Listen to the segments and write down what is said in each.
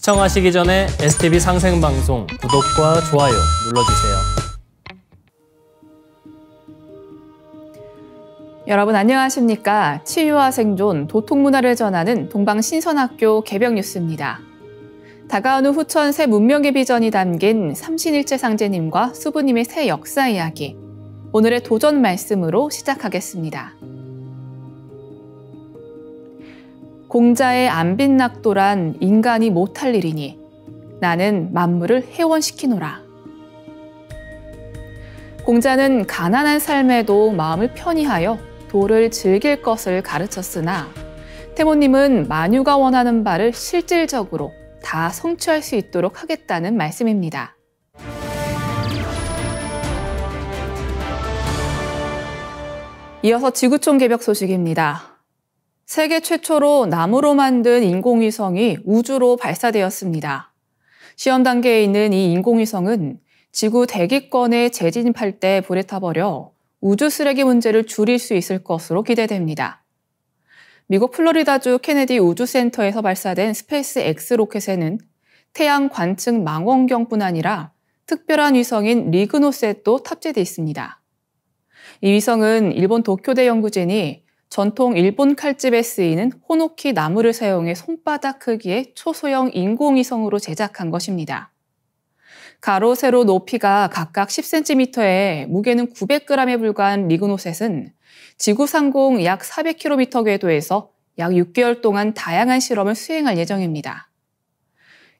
시청하시기 전에 STV 상생방송 구독과 좋아요 눌러주세요. 여러분 안녕하십니까? 치유와 생존, 도통문화를 전하는 동방신선학교 개벽뉴스입니다. 다가오는 후천 새 문명의 비전이 담긴 삼신일체 상제님과 수부님의 새 역사 이야기, 오늘의 도전 말씀으로 시작하겠습니다. 공자의 안빈낙도란 인간이 못할 일이니 나는 만물을 해원시키노라. 공자는 가난한 삶에도 마음을 편히하여 도를 즐길 것을 가르쳤으나 태모님은 만유가 원하는 바를 실질적으로 다 성취할 수 있도록 하겠다는 말씀입니다. 이어서 지구촌 개벽 소식입니다. 세계 최초로 나무로 만든 인공위성이 우주로 발사되었습니다. 시험 단계에 있는 이 인공위성은 지구 대기권에 재진입할 때 불에 타버려 우주 쓰레기 문제를 줄일 수 있을 것으로 기대됩니다. 미국 플로리다주 케네디 우주센터에서 발사된 스페이스 X 로켓에는 태양 관측 망원경뿐 아니라 특별한 위성인 리그노셋도 탑재돼 있습니다. 이 위성은 일본 도쿄대 연구진이 전통 일본 칼집에 쓰이는 호노키 나무를 사용해 손바닥 크기의 초소형 인공위성으로 제작한 것입니다. 가로, 세로 높이가 각각 10cm에 무게는 900g에 불과한 리그노셋은 지구 상공 약 400km 궤도에서 약 6개월 동안 다양한 실험을 수행할 예정입니다.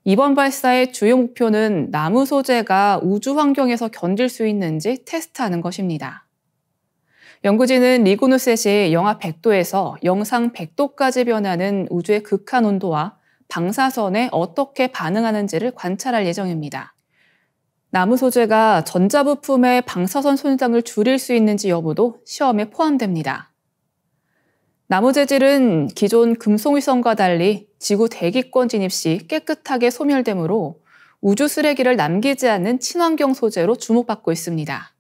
이번 발사의 주요 목표는 나무 소재가 우주 환경에서 견딜 수 있는지 테스트하는 것입니다. 연구진은 리그노셋이 영하 100도에서 영상 100도까지 변하는 우주의 극한 온도와 방사선에 어떻게 반응하는지를 관찰할 예정입니다. 나무 소재가 전자부품의 방사선 손상을 줄일 수 있는지 여부도 시험에 포함됩니다. 나무 재질은 기존 금속위성과 달리 지구 대기권 진입 시 깨끗하게 소멸되므로 우주 쓰레기를 남기지 않는 친환경 소재로 주목받고 있습니다.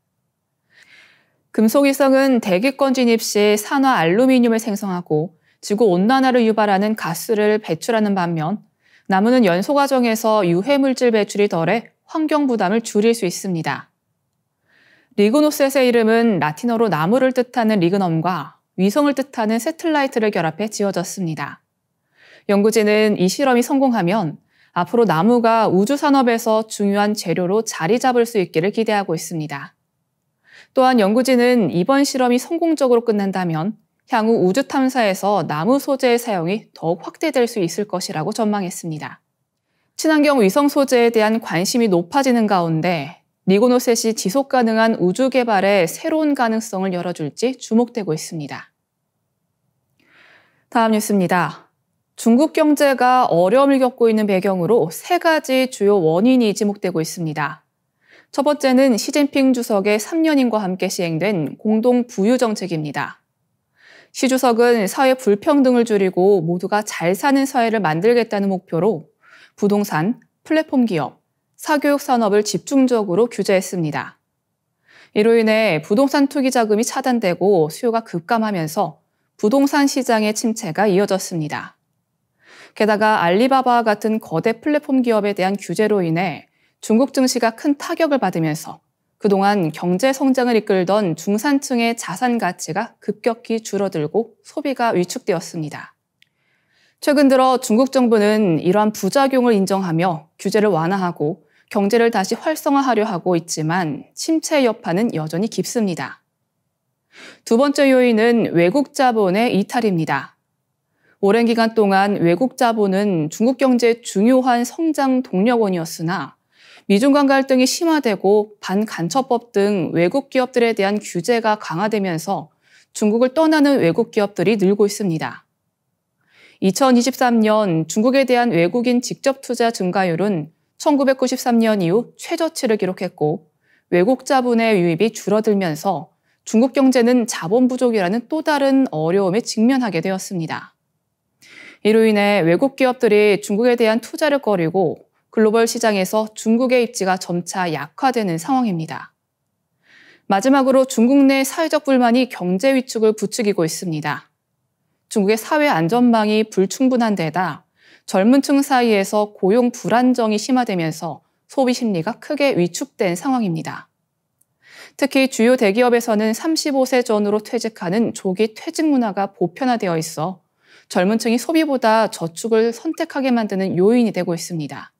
금속위성은 대기권 진입 시 산화 알루미늄을 생성하고 지구 온난화를 유발하는 가스를 배출하는 반면 나무는 연소 과정에서 유해물질 배출이 덜해 환경 부담을 줄일 수 있습니다. 리그노셋의 이름은 라틴어로 나무를 뜻하는 리그넘과 위성을 뜻하는 세틀라이트를 결합해 지어졌습니다. 연구진은 이 실험이 성공하면 앞으로 나무가 우주 산업에서 중요한 재료로 자리 잡을 수 있기를 기대하고 있습니다. 또한 연구진은 이번 실험이 성공적으로 끝난다면 향후 우주 탐사에서 나무 소재의 사용이 더욱 확대될 수 있을 것이라고 전망했습니다. 친환경 위성 소재에 대한 관심이 높아지는 가운데 리그노셋이 지속 가능한 우주 개발에 새로운 가능성을 열어줄지 주목되고 있습니다. 다음 뉴스입니다. 중국 경제가 어려움을 겪고 있는 배경으로 세 가지 주요 원인이 지목되고 있습니다. 첫 번째는 시진핑 주석의 3년인과 함께 시행된 공동 부유 정책입니다. 시 주석은 사회 불평등을 줄이고 모두가 잘 사는 사회를 만들겠다는 목표로 부동산, 플랫폼 기업, 사교육 산업을 집중적으로 규제했습니다. 이로 인해 부동산 투기 자금이 차단되고 수요가 급감하면서 부동산 시장의 침체가 이어졌습니다. 게다가 알리바바와 같은 거대 플랫폼 기업에 대한 규제로 인해 중국 증시가 큰 타격을 받으면서 그동안 경제 성장을 이끌던 중산층의 자산 가치가 급격히 줄어들고 소비가 위축되었습니다. 최근 들어 중국 정부는 이러한 부작용을 인정하며 규제를 완화하고 경제를 다시 활성화하려 하고 있지만 침체의 여파는 여전히 깊습니다. 두 번째 요인은 외국 자본의 이탈입니다. 오랜 기간 동안 외국 자본은 중국 경제의 중요한 성장 동력원이었으나 미중 간 갈등이 심화되고 반간첩법 등 외국 기업들에 대한 규제가 강화되면서 중국을 떠나는 외국 기업들이 늘고 있습니다. 2023년 중국에 대한 외국인 직접 투자 증가율은 1993년 이후 최저치를 기록했고 외국 자본의 유입이 줄어들면서 중국 경제는 자본 부족이라는 또 다른 어려움에 직면하게 되었습니다. 이로 인해 외국 기업들이 중국에 대한 투자를 꺼리고 글로벌 시장에서 중국의 입지가 점차 약화되는 상황입니다. 마지막으로 중국 내 사회적 불만이 경제 위축을 부추기고 있습니다. 중국의 사회 안전망이 불충분한 데다 젊은 층 사이에서 고용 불안정이 심화되면서 소비 심리가 크게 위축된 상황입니다. 특히 주요 대기업에서는 35세 전후로 퇴직하는 조기 퇴직 문화가 보편화되어 있어 젊은 층이 소비보다 저축을 선택하게 만드는 요인이 되고 있습니다.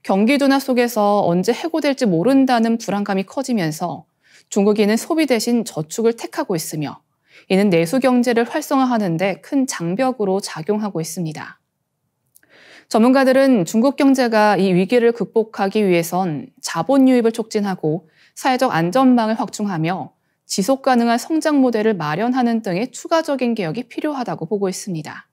경기 둔화 속에서 언제 해고될지 모른다는 불안감이 커지면서 중국인은 소비 대신 저축을 택하고 있으며 이는 내수 경제를 활성화하는 데 큰 장벽으로 작용하고 있습니다. 전문가들은 중국 경제가 이 위기를 극복하기 위해선 자본 유입을 촉진하고 사회적 안전망을 확충하며 지속 가능한 성장 모델을 마련하는 등의 추가적인 개혁이 필요하다고 보고 있습니다.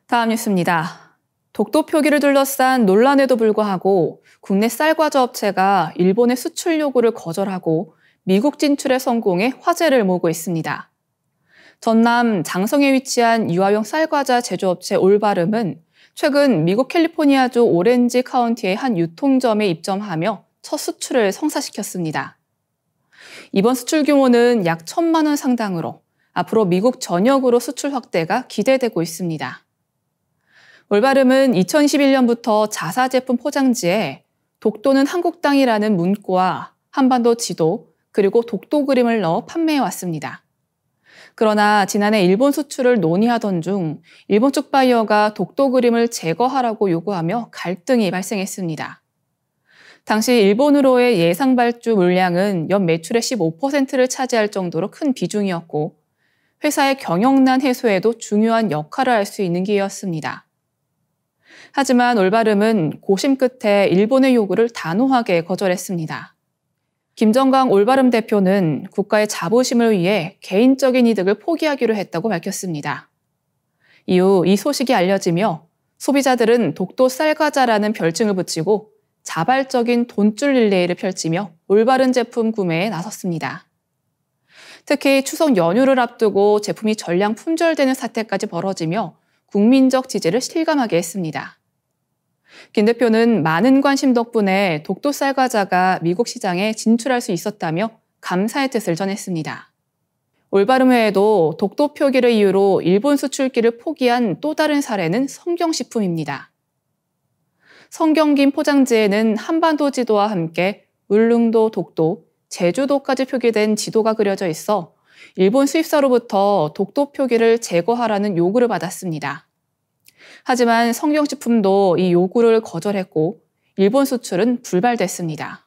다음 뉴스입니다. 독도 표기를 둘러싼 논란에도 불구하고 국내 쌀과자 업체가 일본의 수출 요구를 거절하고 미국 진출에 성공해 화제를 모으고 있습니다. 전남 장성에 위치한 유아용 쌀과자 제조업체 올바름은 최근 미국 캘리포니아주 오렌지 카운티의 한 유통점에 입점하며 첫 수출을 성사시켰습니다. 이번 수출 규모는 약 1,000만 원 상당으로 앞으로 미국 전역으로 수출 확대가 기대되고 있습니다. 올바름은 2021년부터 자사 제품 포장지에 독도는 한국 땅이라는 문구와 한반도 지도 그리고 독도 그림을 넣어 판매해왔습니다. 그러나 지난해 일본 수출을 논의하던 중 일본 쪽 바이어가 독도 그림을 제거하라고 요구하며 갈등이 발생했습니다. 당시 일본으로의 예상 발주 물량은 연 매출의 15%를 차지할 정도로 큰 비중이었고 회사의 경영난 해소에도 중요한 역할을 할 수 있는 기회였습니다. 하지만 올바름은 고심 끝에 일본의 요구를 단호하게 거절했습니다. 김정강 올바름 대표는 국가의 자부심을 위해 개인적인 이득을 포기하기로 했다고 밝혔습니다. 이후 이 소식이 알려지며 소비자들은 독도 쌀과자라는 별칭을 붙이고 자발적인 돈줄 릴레이를 펼치며 올바른 제품 구매에 나섰습니다. 특히 추석 연휴를 앞두고 제품이 전량 품절되는 사태까지 벌어지며 국민적 지지를 실감하게 했습니다. 김 대표는 많은 관심 덕분에 독도 쌀과자가 미국 시장에 진출할 수 있었다며 감사의 뜻을 전했습니다. 올바름 외에도 독도 표기를 이유로 일본 수출기를 포기한 또 다른 사례는 성경식품입니다. 성경김 포장지에는 한반도 지도와 함께 울릉도, 독도, 제주도까지 표기된 지도가 그려져 있어 일본 수입사로부터 독도 표기를 제거하라는 요구를 받았습니다. 하지만 성경식품도 이 요구를 거절했고 일본 수출은 불발됐습니다.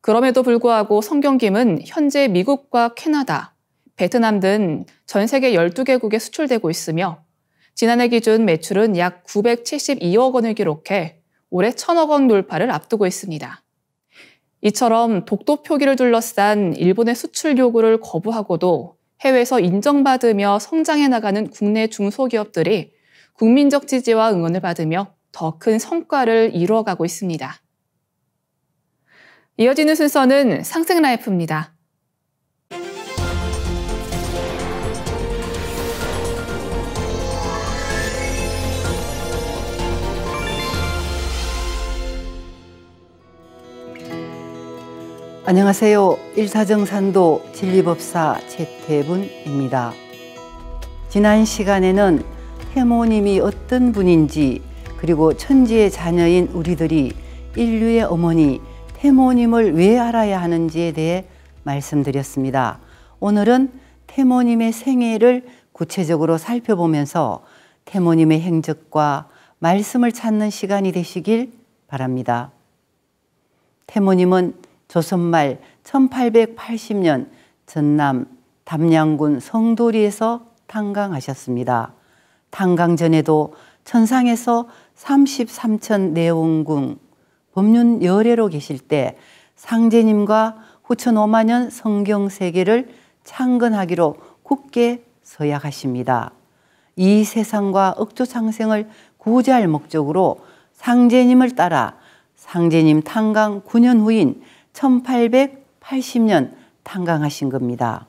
그럼에도 불구하고 성경김은 현재 미국과 캐나다, 베트남 등 전 세계 12개국에 수출되고 있으며 지난해 기준 매출은 약 972억 원을 기록해 올해 1,000억 원 돌파를 앞두고 있습니다. 이처럼 독도 표기를 둘러싼 일본의 수출 요구를 거부하고도 해외에서 인정받으며 성장해 나가는 국내 중소기업들이 국민적 지지와 응원을 받으며 더 큰 성과를 이루어가고 있습니다. 이어지는 순서는 상생라이프입니다. 안녕하세요. 일사정산도 진리법사 최태분입니다. 지난 시간에는 태모님이 어떤 분인지 그리고 천지의 자녀인 우리들이 인류의 어머니 태모님을 왜 알아야 하는지에 대해 말씀드렸습니다. 오늘은 태모님의 생애를 구체적으로 살펴보면서 태모님의 행적과 말씀을 찾는 시간이 되시길 바랍니다. 태모님은 조선말 1880년 전남 담양군 성도리에서 탄광하셨습니다. 탄광 전에도 천상에서 33천 내원궁 법륜 열애로 계실 때 상제님과 후천 5만년 성경세계를 창건하기로 굳게 서약하십니다. 이 세상과 억조창생을 구제할 목적으로 상제님을 따라 상제님 탄광 9년 후인 1880년 탄광하신 겁니다.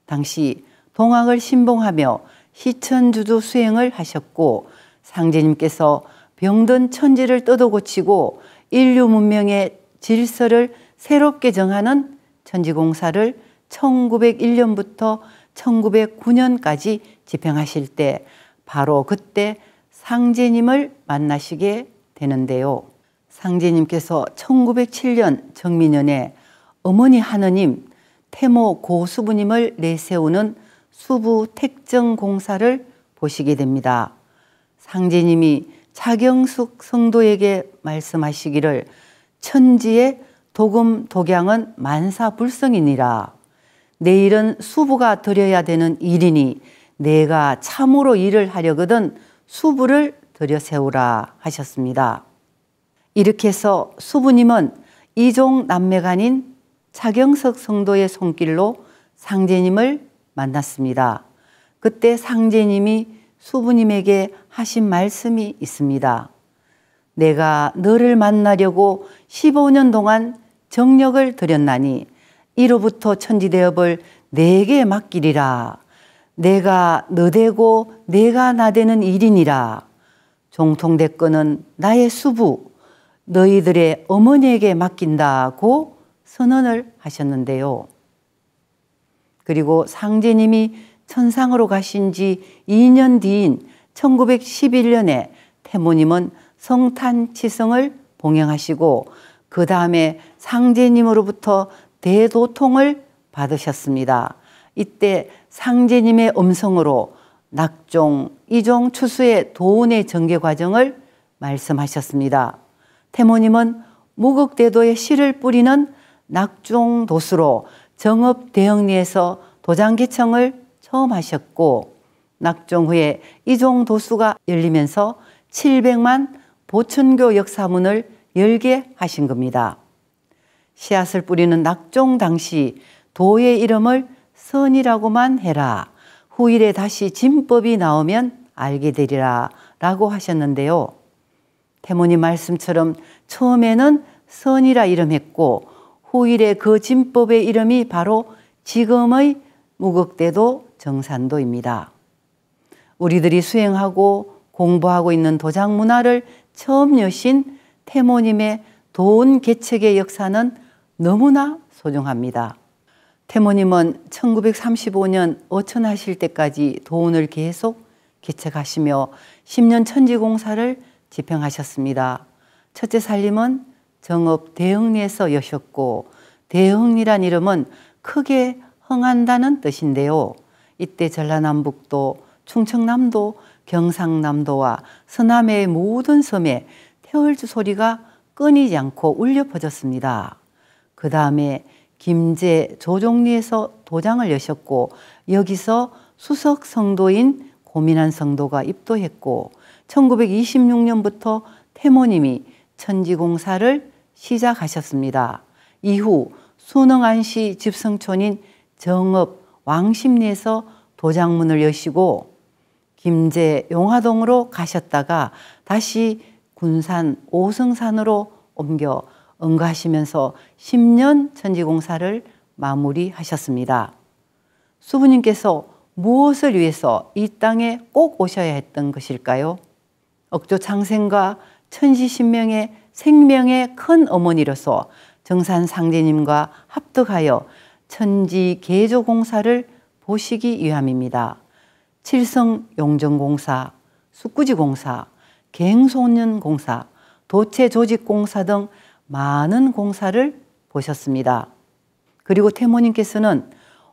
당시 동학을 신봉하며 시천주도 수행을 하셨고 상제님께서 병든 천지를 뜯어 고치고 인류 문명의 질서를 새롭게 정하는 천지공사를 1901년부터 1909년까지 집행하실 때 바로 그때 상제님을 만나시게 되는데요. 상제님께서 1907년 정민년에 어머니 하느님 태모 고수부님을 내세우는 수부 택정공사를 보시게 됩니다. 상제님이 차경숙 성도에게 말씀하시기를 천지의 도금 독양은 만사불성이니라. 내일은 수부가 드려야 되는 일이니 내가 참으로 일을 하려거든 수부를 들여 세우라 하셨습니다. 이렇게 해서 수부님은 이종 남매간인 차경석 성도의 손길로 상제님을 만났습니다. 그때 상제님이 수부님에게 하신 말씀이 있습니다. 내가 너를 만나려고 15년 동안 정력을 들였나니 이로부터 천지대업을 내게 맡기리라. 내가 너 되고 내가 나 되는 일이니라. 종통대권은 나의 수부, 너희들의 어머니에게 맡긴다고 선언을 하셨는데요. 그리고 상제님이 천상으로 가신 지 2년 뒤인 1911년에 태모님은 성탄치성을 봉행하시고 그 다음에 상제님으로부터 대도통을 받으셨습니다. 이때 상제님의 음성으로 낙종, 이종 추수의 도운의 전개 과정을 말씀하셨습니다. 태모님은 무극대도에 씨를 뿌리는 낙종도수로 정읍대흥리에서 도장개청을 처음 하셨고 낙종 후에 이종도수가 열리면서 700만 보천교 역사문을 열게 하신 겁니다. 씨앗을 뿌리는 낙종 당시 도의 이름을 선이라고만 해라. 후일에 다시 진법이 나오면 알게 되리라 라고 하셨는데요. 태모님 말씀처럼 처음에는 선이라 이름했고 후일에 그 진법의 이름이 바로 지금의 무극대도 정산도입니다. 우리들이 수행하고 공부하고 있는 도장 문화를 처음 여신 태모님의 도운 개척의 역사는 너무나 소중합니다. 태모님은 1935년 어천하실 때까지 도운을 계속 개척하시며 10년 천지공사를 집행하셨습니다. 첫째 살림은 정읍 대흥리에서 여셨고 대흥리란 이름은 크게 흥한다는 뜻인데요. 이때 전라남북도, 충청남도, 경상남도와 서남의 모든 섬에 태월주 소리가 끊이지 않고 울려 퍼졌습니다. 그 다음에 김제 조종리에서 도장을 여셨고 여기서 수석 성도인 고민한 성도가 입도했고 1926년부터 태모님이 천지공사를 시작하셨습니다. 이후 순흥안시 집성촌인 정읍 왕십리에서 도장문을 여시고 김제 용화동으로 가셨다가 다시 군산 오성산으로 옮겨 응가하시면서 10년 천지공사를 마무리하셨습니다. 수부님께서 무엇을 위해서 이 땅에 꼭 오셔야 했던 것일까요? 억조 창생과 천지신명의 생명의 큰 어머니로서 정산 상제님과 합득하여 천지 개조공사를 보시기 위함입니다. 칠성 용정공사, 숙구지공사, 갱소년공사, 도체조직공사 등 많은 공사를 보셨습니다. 그리고 태모님께서는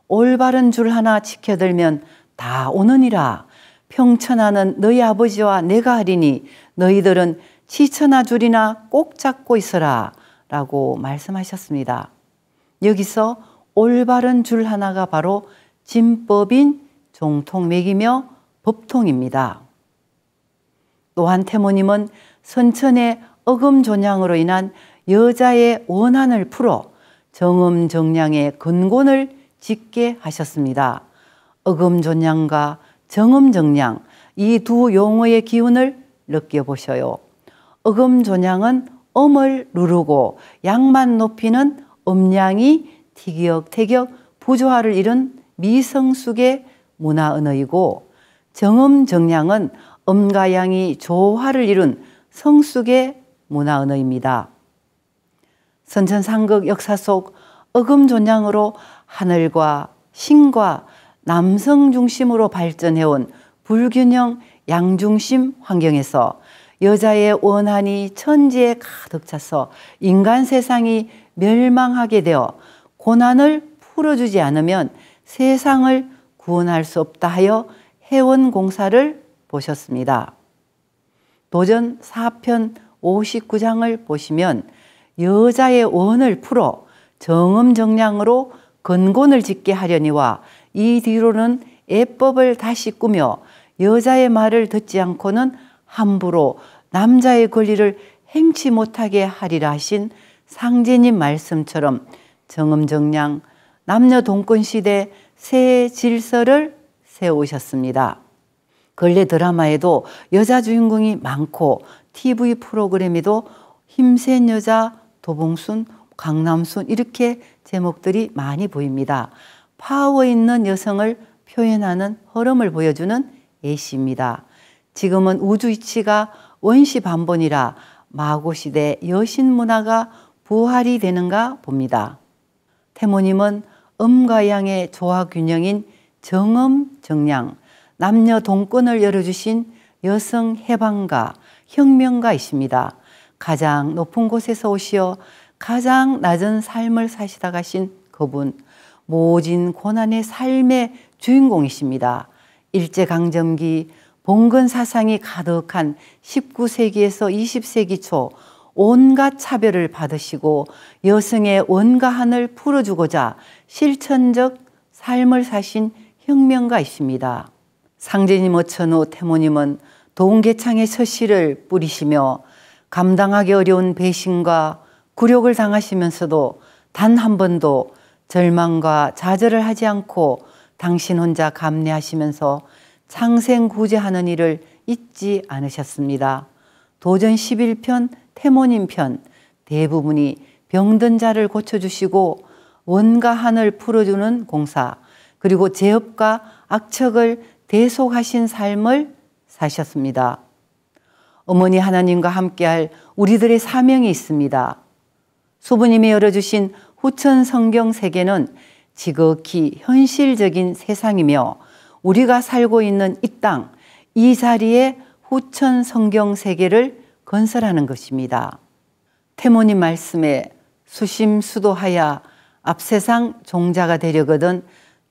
올바른 줄 하나 지켜들면 다 오느니라. 평천하는 너희 아버지와 내가 하리니 너희들은 지천하 줄이나 꼭 잡고 있어라 라고 말씀하셨습니다. 여기서 올바른 줄 하나가 바로 진법인 종통맥이며 법통입니다. 또한 태모님은 선천의 어금존양으로 인한 여자의 원한을 풀어 정음정량의 근본을 짓게 하셨습니다. 어금존양과 정음정량 이 두 용어의 기운을 느껴보셔요. 어금존양은 엄을 누르고 양만 높이는 음량이 티격태격 부조화를 이룬 미성숙의 문화언어이고 정음정량은 음과 양이 조화를 이룬 성숙의 문화언어입니다. 선천상극 역사 속 어금존양으로 하늘과 신과 남성 중심으로 발전해온 불균형 양중심 환경에서 여자의 원한이 천지에 가득 차서 인간 세상이 멸망하게 되어 고난을 풀어주지 않으면 세상을 구원할 수 없다 하여 해원공사를 보셨습니다. 도전 4편 59장을 보시면 여자의 원을 풀어 정음정량으로 근곤을 짓게 하려니와 이 뒤로는 애법을 다시 꾸며 여자의 말을 듣지 않고는 함부로 남자의 권리를 행치 못하게 하리라 하신 상제님 말씀처럼 정음정량 남녀 동권 시대 새 질서를 세우셨습니다. 근래 드라마에도 여자 주인공이 많고 TV 프로그램에도 힘센 여자, 도봉순, 강남순 이렇게 제목들이 많이 보입니다. 파워 있는 여성을 표현하는 흐름을 보여주는 예시입니다. 지금은 우주 이치가 원시 반본이라 마고시대 여신 문화가 부활이 되는가 봅니다. 태모님은 음과 양의 조화 균형인 정음, 정량, 남녀 동권을 열어주신 여성 해방가, 혁명가이십니다. 가장 높은 곳에서 오시어 가장 낮은 삶을 사시다 가신 그분, 모진 고난의 삶의 주인공이십니다. 일제강점기 봉건 사상이 가득한 19세기에서 20세기 초 온갖 차별을 받으시고 여성의 원가한을 풀어주고자 실천적 삶을 사신 혁명가이십니다. 상제님 어천후 태모님은 동계창의 서씨를 뿌리시며 감당하기 어려운 배신과 굴욕을 당하시면서도 단 한 번도 절망과 좌절을 하지 않고 당신 혼자 감내하시면서 창생구제하는 일을 잊지 않으셨습니다. 도전 11편, 태모님 편 대부분이 병든 자를 고쳐주시고 원과 한을 풀어주는 공사, 그리고 제업과 악척을 대속하신 삶을 사셨습니다. 어머니 하나님과 함께할 우리들의 사명이 있습니다. 수부님이 열어주신 후천 성경 세계는 지극히 현실적인 세상이며 우리가 살고 있는 이 땅, 이 자리에 후천 성경 세계를 건설하는 것입니다. 태모님 말씀에 수심수도하여 앞세상 종자가 되려거든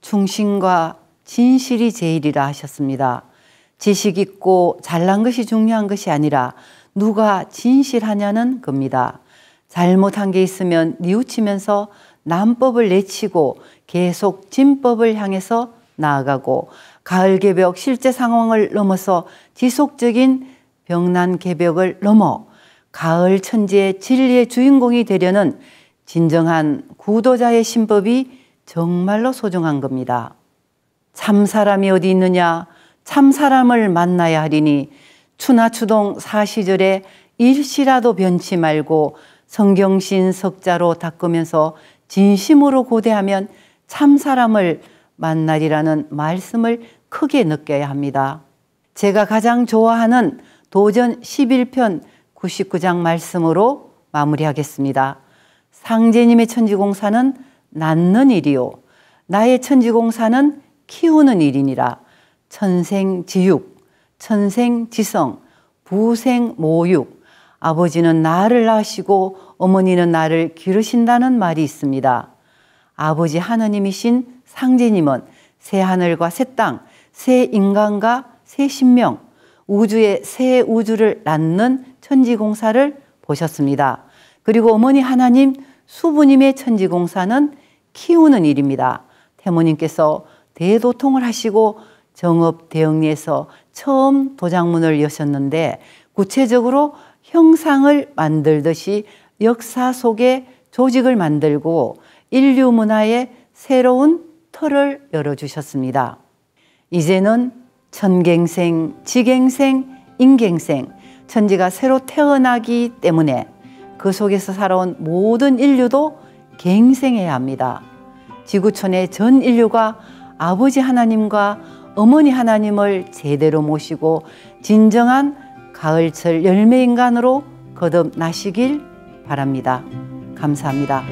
충신과 진실이 제일이라 하셨습니다. 지식 있고 잘난 것이 중요한 것이 아니라 누가 진실하냐는 겁니다. 잘못한 게 있으면 뉘우치면서 남법을 내치고 계속 진법을 향해서 나아가고 가을 개벽 실제 상황을 넘어서 지속적인 병난 개벽을 넘어 가을 천지의 진리의 주인공이 되려는 진정한 구도자의 신법이 정말로 소중한 겁니다. 참 사람이 어디 있느냐? 참 사람을 만나야 하리니 추나추동 사시절에 일시라도 변치 말고 성경신 석자로 닦으면서 진심으로 고대하면 참 사람을 만나리라는 말씀을 크게 느껴야 합니다. 제가 가장 좋아하는 도전 11편 99장 말씀으로 마무리하겠습니다. 상제님의 천지공사는 낳는 일이요 나의 천지공사는 키우는 일이니라. 천생지육, 천생지성, 부생모육. 아버지는 나를 낳으시고 어머니는 나를 기르신다는 말이 있습니다. 아버지 하느님이신 상제님은 새 하늘과 새 땅, 새 인간과 새 신명, 우주의 새 우주를 낳는 천지공사를 보셨습니다. 그리고 어머니 하나님 수부님의 천지공사는 키우는 일입니다. 태모님께서 대도통을 하시고 정업대영리에서 처음 도장문을 여셨는데 구체적으로 형상을 만들듯이 역사 속에 조직을 만들고 인류 문화의 새로운 터를 열어주셨습니다. 이제는 천갱생, 지갱생, 인갱생, 천지가 새로 태어나기 때문에 그 속에서 살아온 모든 인류도 갱생해야 합니다. 지구촌의 전 인류가 아버지 하나님과 어머니 하나님을 제대로 모시고 진정한 가을철 열매인간으로 거듭나시길 바랍니다. 감사합니다.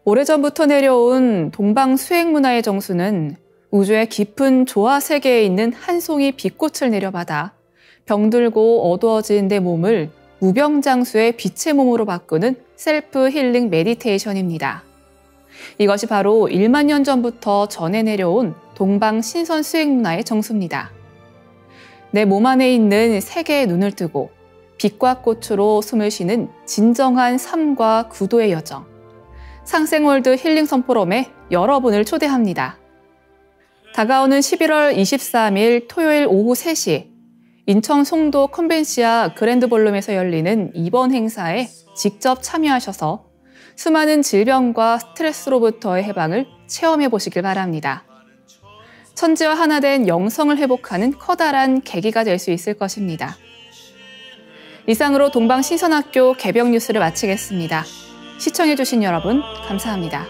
오래전부터 내려온 동방 수행 문화의 정수는 우주의 깊은 조화 세계에 있는 한 송이 빛꽃을 내려받아 병들고 어두워진 내 몸을 무병장수의 빛의 몸으로 바꾸는 셀프 힐링 메디테이션입니다. 이것이 바로 1만 년 전부터 전해 내려온 동방 신선 수행 문화의 정수입니다. 내 몸 안에 있는 세계에 눈을 뜨고 빛과 꽃으로 숨을 쉬는 진정한 삶과 구도의 여정. 상생월드 힐링 선포럼에 여러분을 초대합니다. 다가오는 11월 23일 토요일 오후 3시 인천 송도 컨벤시아 그랜드볼룸에서 열리는 이번 행사에 직접 참여하셔서 수많은 질병과 스트레스로부터의 해방을 체험해 보시길 바랍니다. 천지와 하나 된 영성을 회복하는 커다란 계기가 될 수 있을 것입니다. 이상으로 동방신선학교 개병 뉴스를 마치겠습니다. 시청해주신 여러분 감사합니다.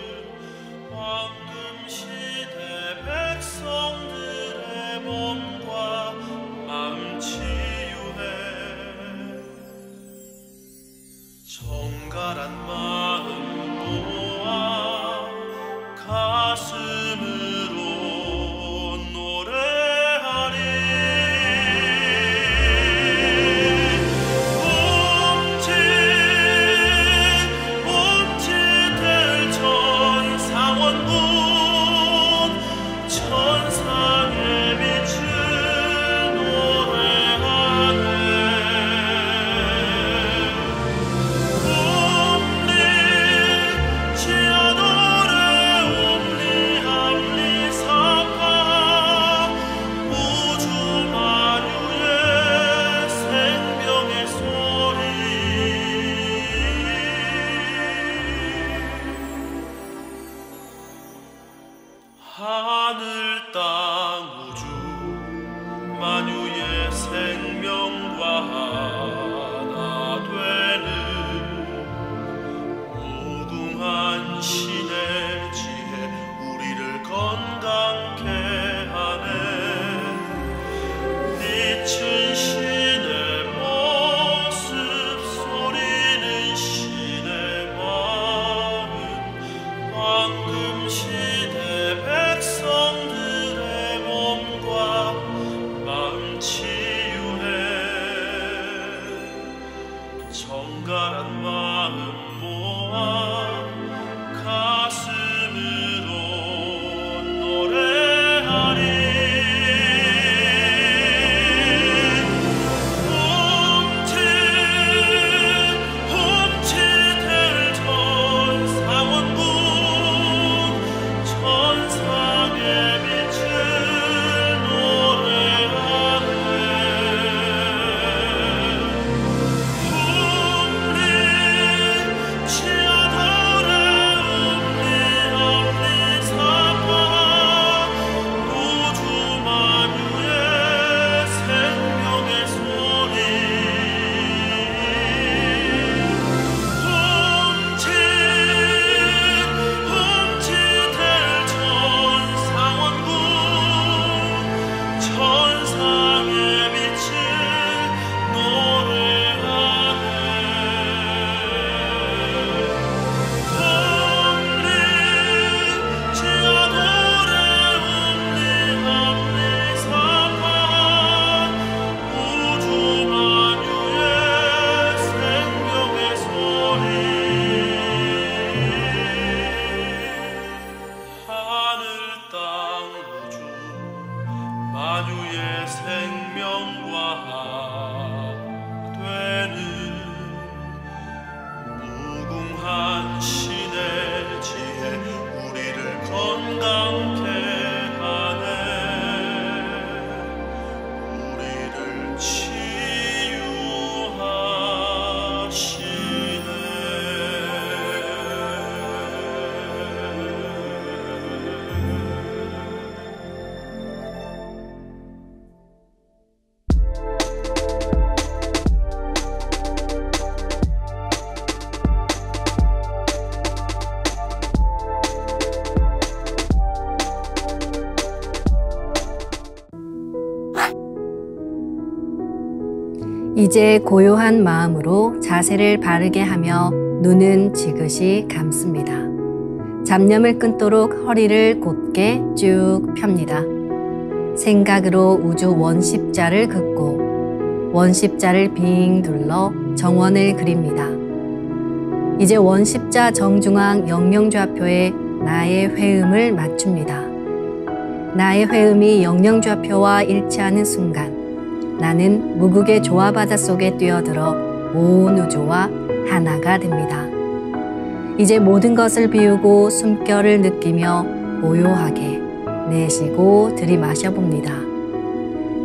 정갈한 마음 모아 가슴으로 노래하리. 옴티될 천상원군 천상의 빛을 노래하네. 하늘 땅 우주 만유의 생명과 하나 되는 무궁한 신의 지혜 우리를 건강케 하네. 빛은 신의 모습 소리는 신의 마음 황금 시대 백성들의 몸과 마음 치유해. 정갈한 마음 모아 가슴으로 노래하리. 홈티될 천상원군 천상의 빛을 노래하네. 움리 치아더래 움리 암리 사파 우주 만유의 생명의 소리. 홈티될 천상원군 천상의 빛을 노래하네. 옴리 치아더래 옴리 암리 사파 우주 만유의 생명의 소리. 하늘 땅 우주 만유의 생명과 되는 무궁한 신의 지혜 우리를 건강케 하네. 우리를 이제 고요한 마음으로 자세를 바르게 하며 눈은 지그시 감습니다. 잡념을 끊도록 허리를 곧게 쭉 펴니다. 생각으로 우주 원십자를 긋고 원십자를 빙 둘러 정원을 그립니다. 이제 원십자 정중앙 영영좌표에 나의 회음을 맞춥니다. 나의 회음이 영영좌표와 일치하는 순간 나는 무극의 조화바다 속에 뛰어들어 온 우주와 하나가 됩니다. 이제 모든 것을 비우고 숨결을 느끼며 고요하게 내쉬고 들이마셔 봅니다.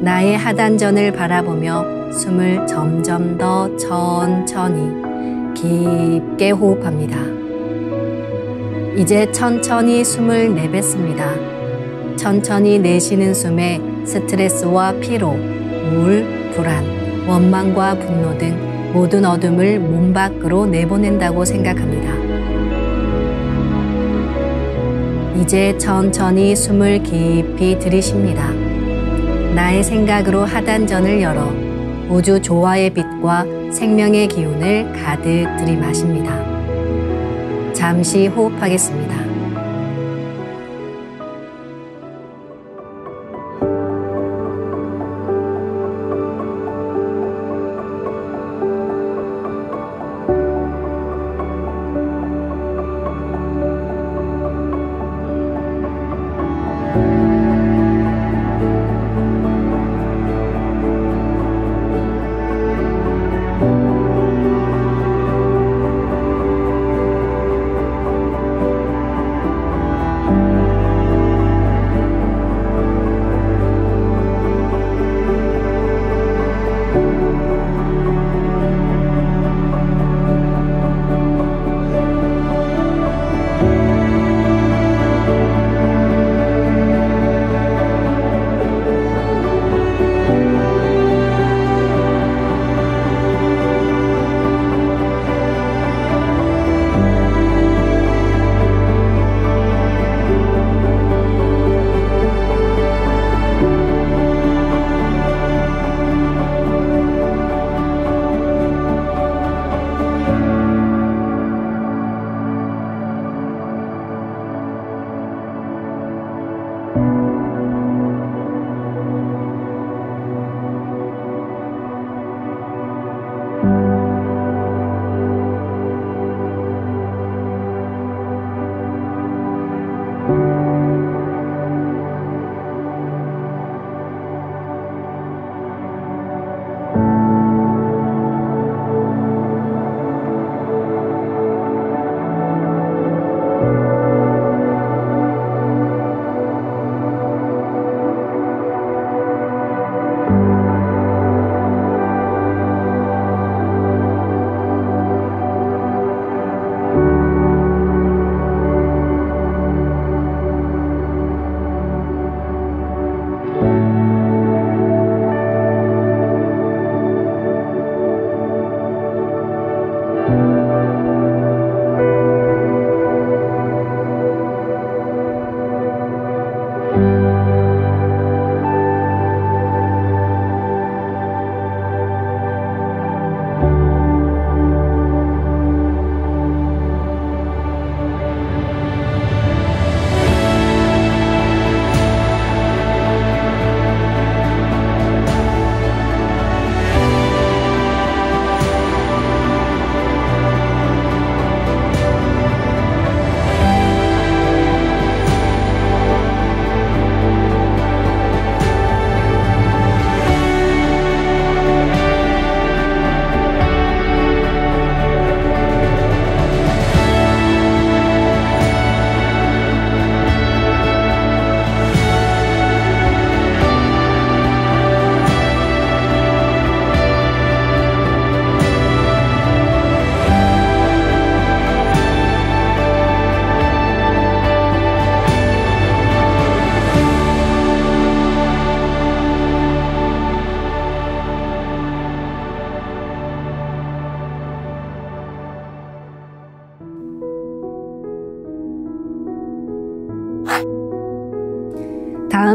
나의 하단전을 바라보며 숨을 점점 더 천천히 깊게 호흡합니다. 이제 천천히 숨을 내뱉습니다. 천천히 내쉬는 숨에 스트레스와 피로, 우울, 불안, 원망과 분노 등 모든 어둠을 몸 밖으로 내보낸다고 생각합니다. 이제 천천히 숨을 깊이 들이쉽니다. 나의 생각으로 하단전을 열어 우주 조화의 빛과 생명의 기운을 가득 들이마십니다. 잠시 호흡하겠습니다.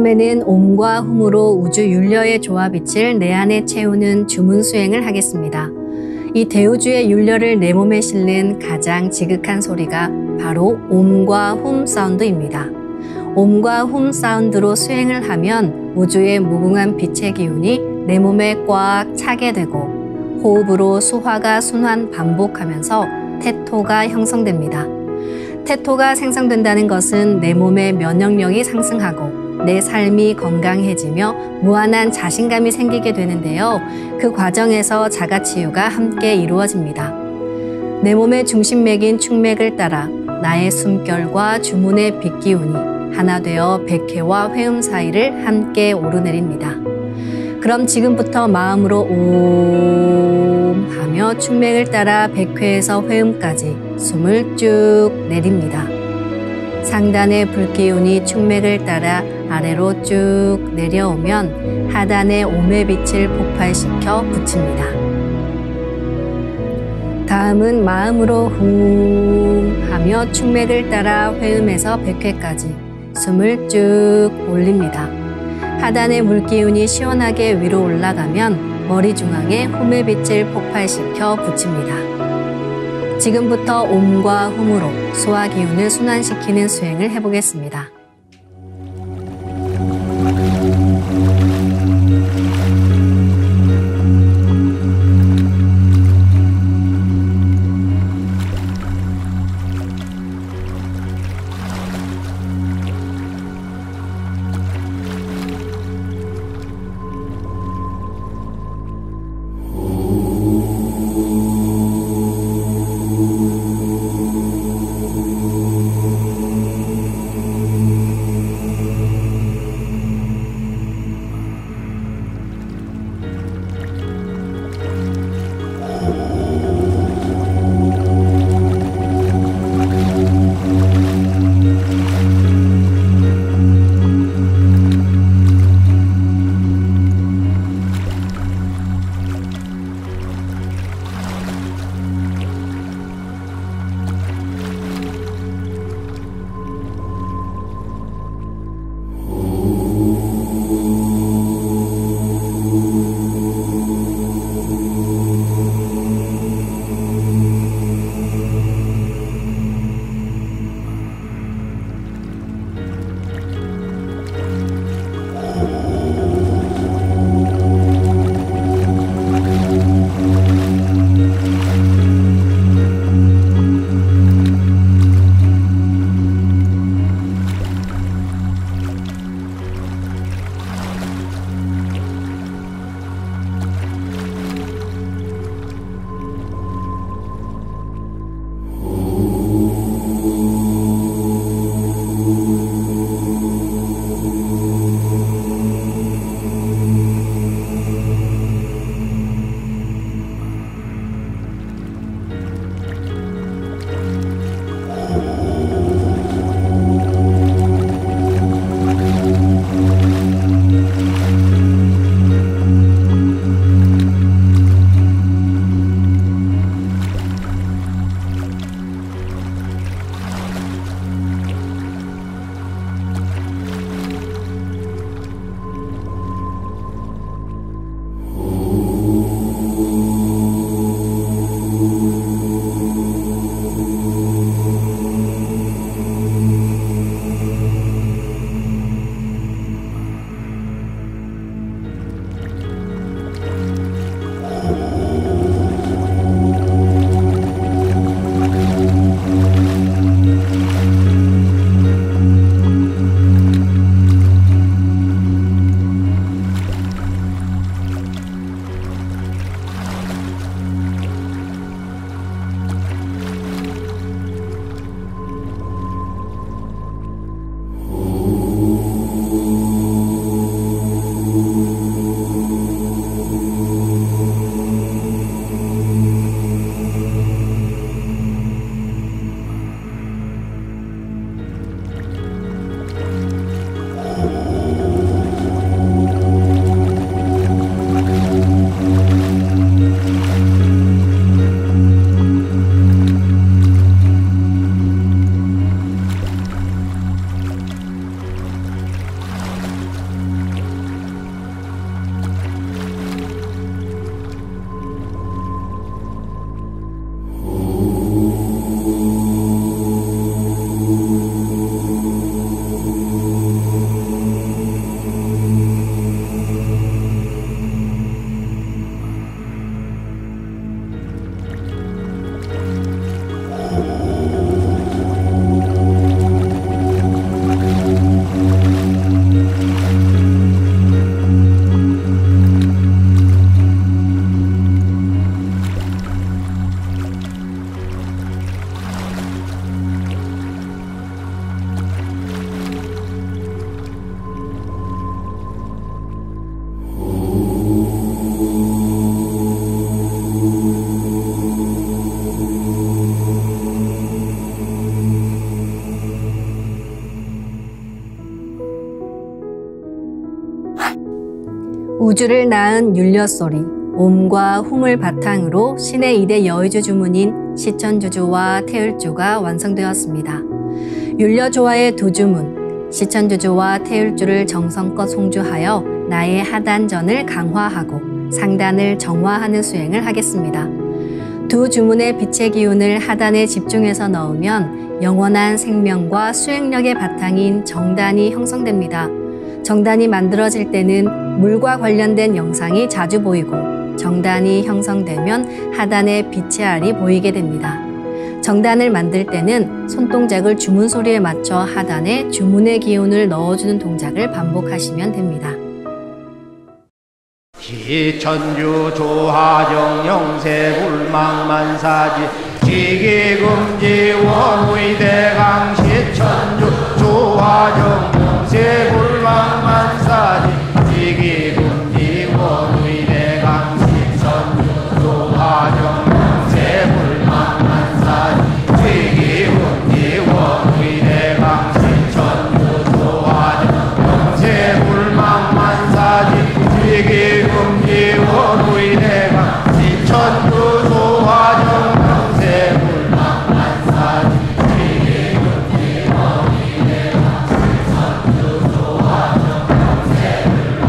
다음에는 옴과 훔으로 우주 윤려의 조화빛을 내 안에 채우는 주문 수행을 하겠습니다. 이 대우주의 윤려를 내 몸에 실는 가장 지극한 소리가 바로 옴과 훔 사운드입니다. 옴과 훔 사운드로 수행을 하면 우주의 무궁한 빛의 기운이 내 몸에 꽉 차게 되고 호흡으로 수화가 순환 반복하면서 태토가 형성됩니다. 태토가 생성된다는 것은 내 몸의 면역력이 상승하고 내 삶이 건강해지며 무한한 자신감이 생기게 되는데요. 그 과정에서 자가치유가 함께 이루어집니다. 내 몸의 중심맥인 축맥을 따라 나의 숨결과 주문의 빛기운이 하나 되어 백회와 회음 사이를 함께 오르내립니다. 그럼 지금부터 마음으로 옴 하며 축맥을 따라 백회에서 회음까지 숨을 쭉 내립니다. 상단의 불기운이 축맥을 따라 아래로 쭉 내려오면 하단의 옴의 빛을 폭발시켜 붙입니다. 다음은 마음으로 훔 하며 축맥을 따라 회음에서 백회까지 숨을 쭉 올립니다. 하단의 물기운이 시원하게 위로 올라가면 머리 중앙에 홈의 빛을 폭발시켜 붙입니다. 지금부터 옴과 훔으로 소화 기운을 순환시키는 수행을 해보겠습니다. 우주를 낳은 율려소리, 옴과 hum을 바탕으로 신의 2대 여의주 주문인 시천주주와 태율주가 완성되었습니다. 율려조화의 두 주문, 시천주주와 태율주를 정성껏 송주하여 나의 하단전을 강화하고 상단을 정화하는 수행을 하겠습니다. 두 주문의 빛의 기운을 하단에 집중해서 넣으면 영원한 생명과 수행력의 바탕인 정단이 형성됩니다. 정단이 만들어질 때는 물과 관련된 영상이 자주 보이고 정단이 형성되면 하단에 빛의 알이 보이게 됩니다. 정단을 만들 때는 손동작을 주문 소리에 맞춰 하단에 주문의 기운을 넣어주는 동작을 반복하시면 됩니다. 시천주 조하정 영세불망만사지 지기금지 원의대강 시천주 조하정 영세불망만사지 지기금지 원의대강 시천주 조하정 영세불망만사지 지기금지 원의대강 시천주 조하정 영세불망만사지 지기금지 원의대강 시천주 조하정 영세불망만사지 지기금지 원의대강 시천주 조하정 영세불망만사지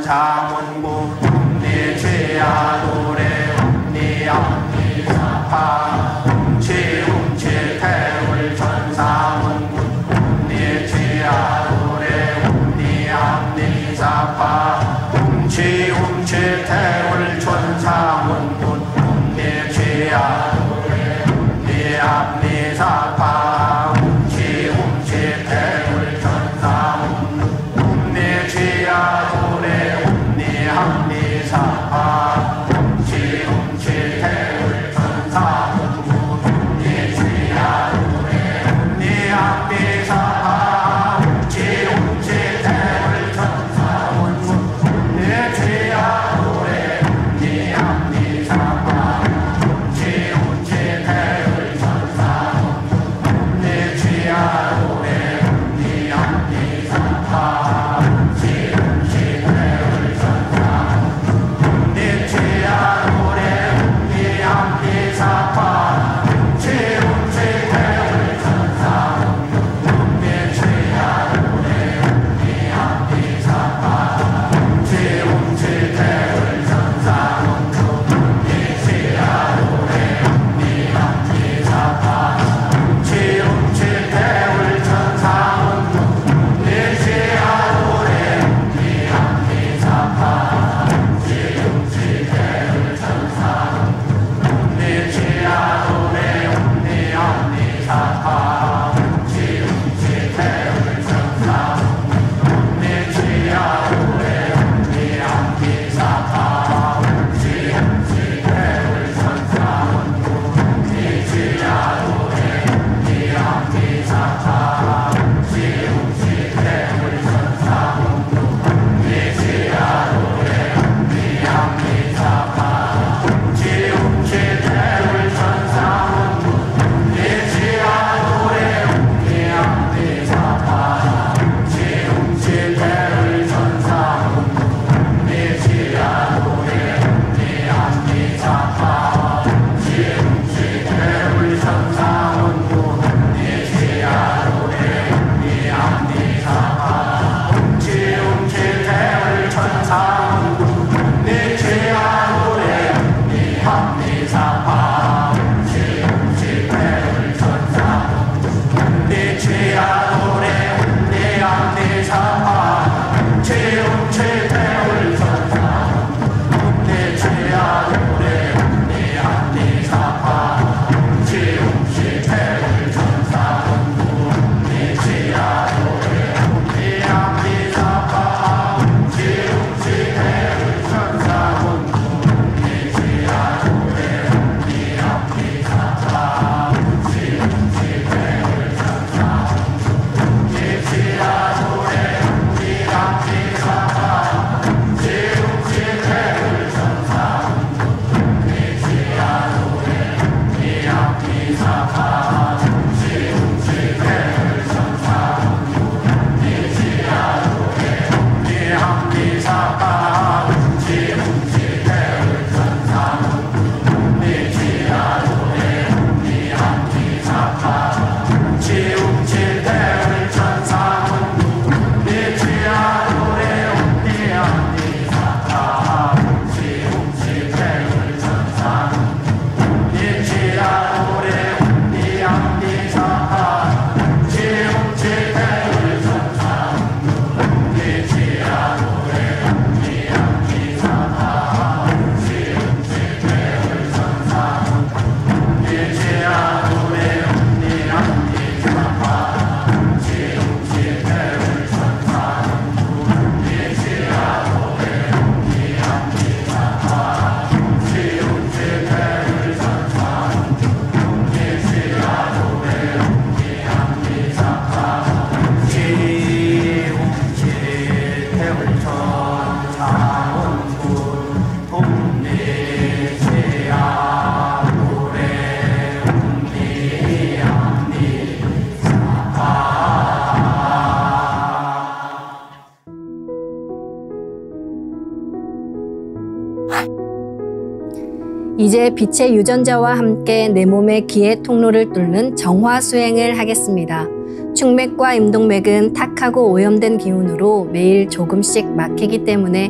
천사문구 웅리지야 노래 웅리암리사파 웅치웅치태울 천사문구 웅리지야 노래 웅리암리사파 웅치웅치태울 천사문구 웅리지야 노래 웅리암리사파 웅치웅치태울 천사문구 웅리지야 노래 웅리암리사파 웅치웅치태울 천사문구 웅리지야 노래 웅리암리사파 웅치웅치태울 천사문구 웅리지야 노래 웅리암리사파 웅치웅치태울 천사문구 웅리지야 노래 웅리암리사파 이제 빛의 유전자와 함께 내 몸의 기의 통로를 뚫는 정화 수행을 하겠습니다. 충맥과 임동맥은 탁하고 오염된 기운으로 매일 조금씩 막히기 때문에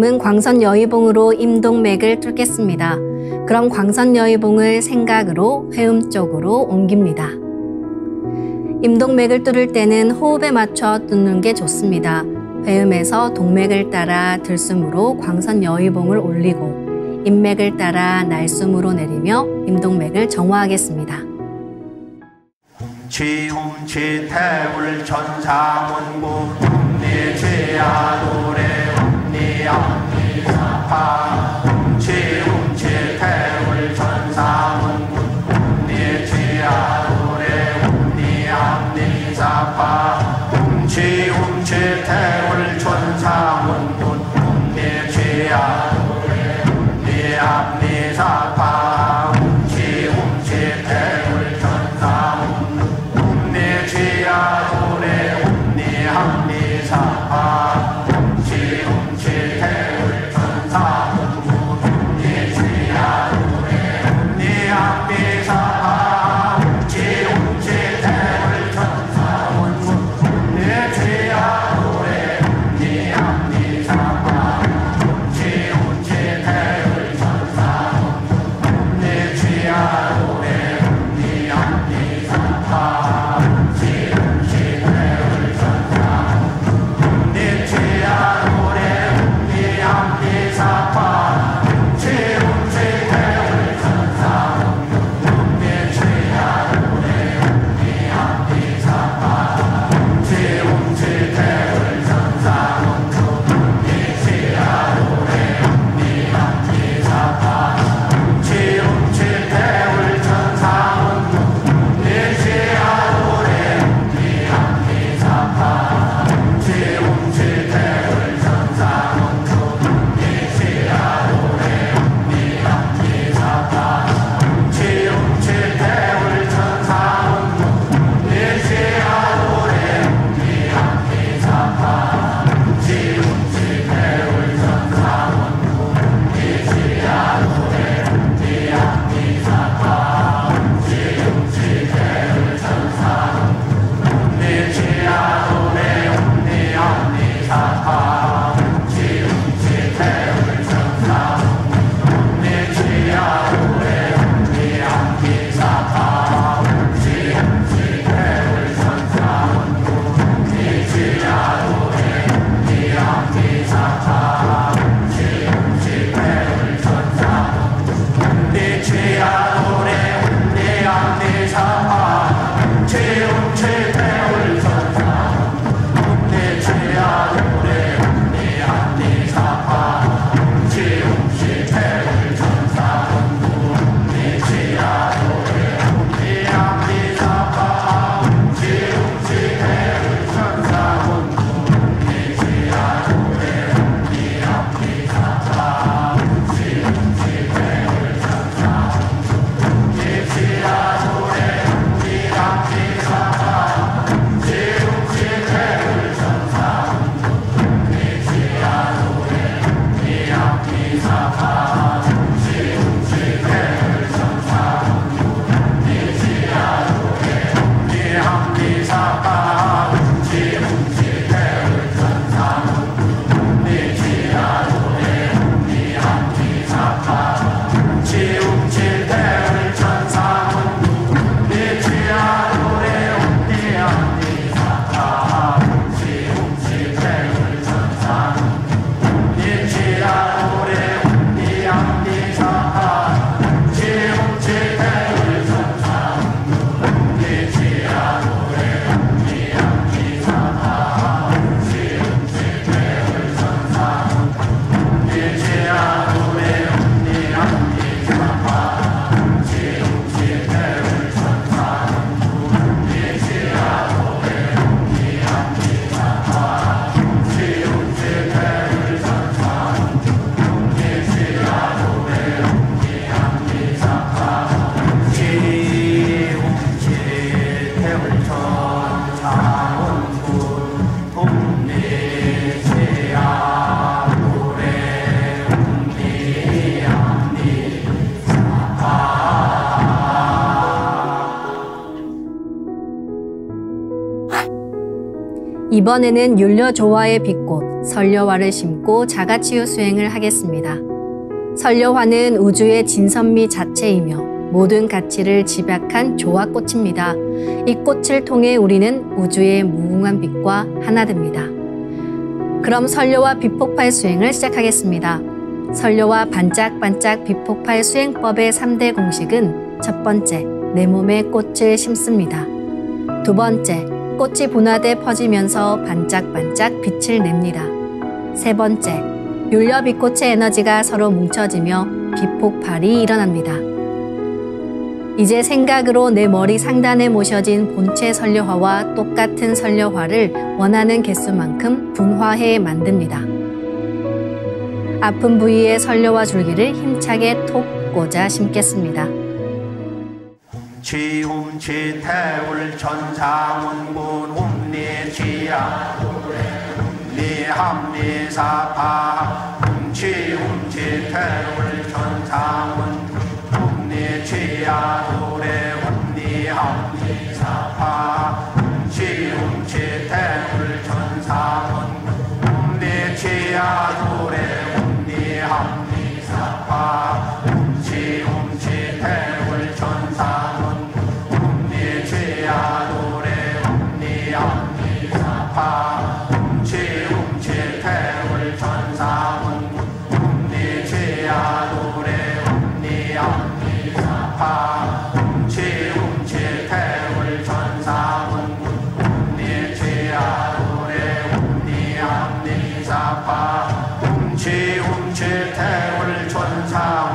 다음은 광선 여의봉으로 임동맥을 뚫겠습니다. 그럼 광선 여의봉을 생각으로 회음 쪽으로 옮깁니다. 임동맥을 뚫을 때는 호흡에 맞춰 뚫는 게 좋습니다. 회음에서 동맥을 따라 들숨으로 광선 여의봉을 올리고 인맥을 따라 날숨으로 내리며 임동맥을 정화하겠습니다. 훔치 태울 천사문구 훔니 죄야 노래 훔니 암니 사파 훔치 태울 천사문구 훔니 죄야 노래 훔니 암니 사파 훔치 태울 천사문구 훔니 죄야 노래 훔니 암니 사파 훔치 태울 천사문구 내 죄야 노래 훔니 함니 사파 훔치 태울 천사문구 내 죄야 노래 훔니 함니 사파 훔치 태울 천사문구 내 죄야 노래 훔니 함니 이번에는 율려조화의 빛꽃 설려화를 심고 자가치유 수행을 하겠습니다. 설려화는 우주의 진선미 자체이며 모든 가치를 집약한 조화꽃입니다. 이 꽃을 통해 우리는 우주의 무궁한 빛과 하나 됩니다. 그럼 설려화 빛폭발 수행을 시작하겠습니다. 설려화 반짝반짝 빛폭발 수행법의 3대 공식은 첫 번째, 내 몸에 꽃을 심습니다. 두 번째, 꽃이 분화돼 퍼지면서 반짝반짝 빛을 냅니다. 세 번째, 율려 빛꽃의 에너지가 서로 뭉쳐지며 빛폭발이 일어납니다. 이제 생각으로 내 머리 상단에 모셔진 본체 설려화와 똑같은 설려화를 원하는 개수만큼 분화해 만듭니다. 아픈 부위에 설려화 줄기를 힘차게 톡 꽂아 심겠습니다. 지움치 태울 천상원군 움니지야 움니함니사파 지움치 태울 천상원군 움니지야 도래 움니함니사파 지움치 태울 천상원군 움니지야 도래 움니함니사파 지움치 태울 천상원 움니지야도래 움니함니사파 움치 태울 천상원 움니지야도래 움니함니사파 움치 태울 천상원 움니지야도래 움니함니사파 움치 태울 천상원 움니지야도래 움니함니사파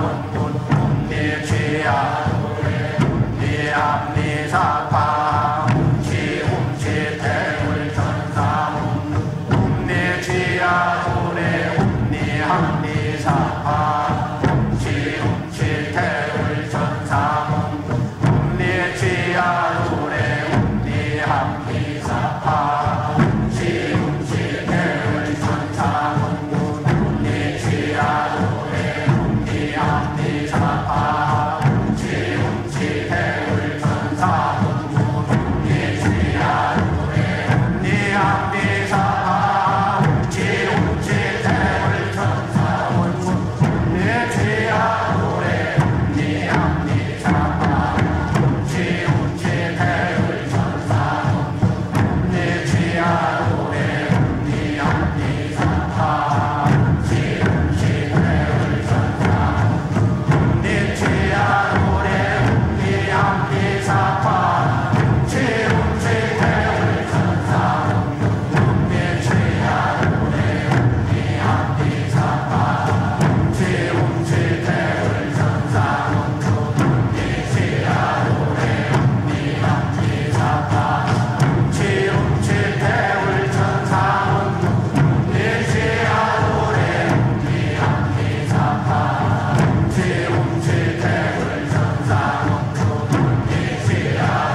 움치 태울 천상원 움니지야도래 움니함니사파 움치 태울 천상원 움니지야도래 움니함니사파 움치 태울 천상원 움니지야도래 움니함니사파 움치 태울 천상원 움니지야도래 움니함니사파 움치 태울 천상원 움니지야도래 움니함니사파 움치 태울 천상원 움니지야도래 움니함니사파 움치 태울 천상원 움니지야도래 움니함니사파 움치 태울 천상원 움니지야도래 움니함니사파 움치 태울 천상원 움니지야도래 움니함니사파 움치 태울 천상원 움니지야도래 움니함니사파 움치 태울 천상원 움니지야도래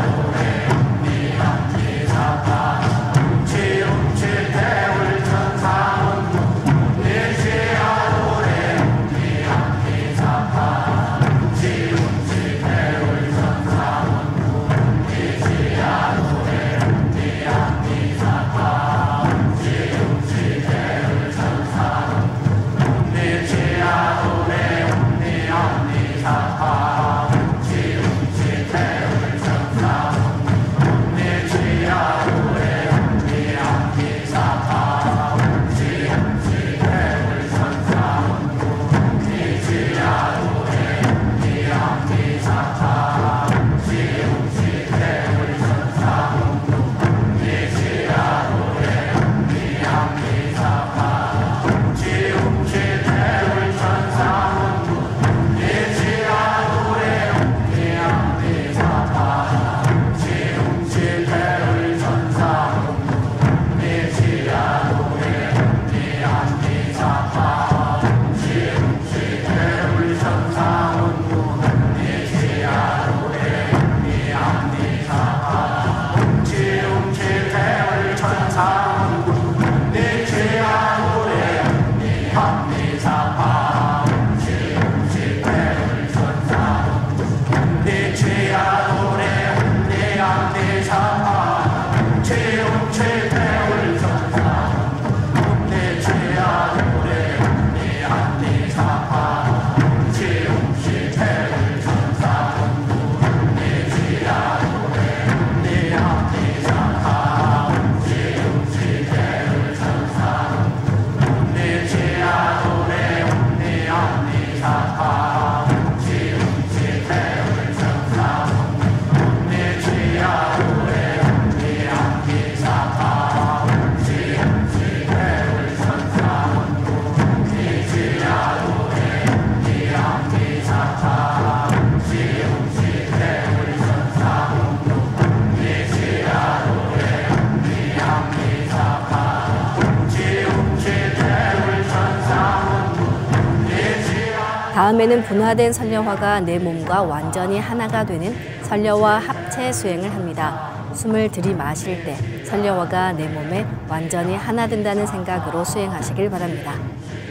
다음에는 분화된 설려화가 내 몸과 완전히 하나가 되는 설려화 합체 수행을 합니다. 숨을 들이마실 때 설려화가 내 몸에 완전히 하나 된다는 생각으로 수행하시길 바랍니다.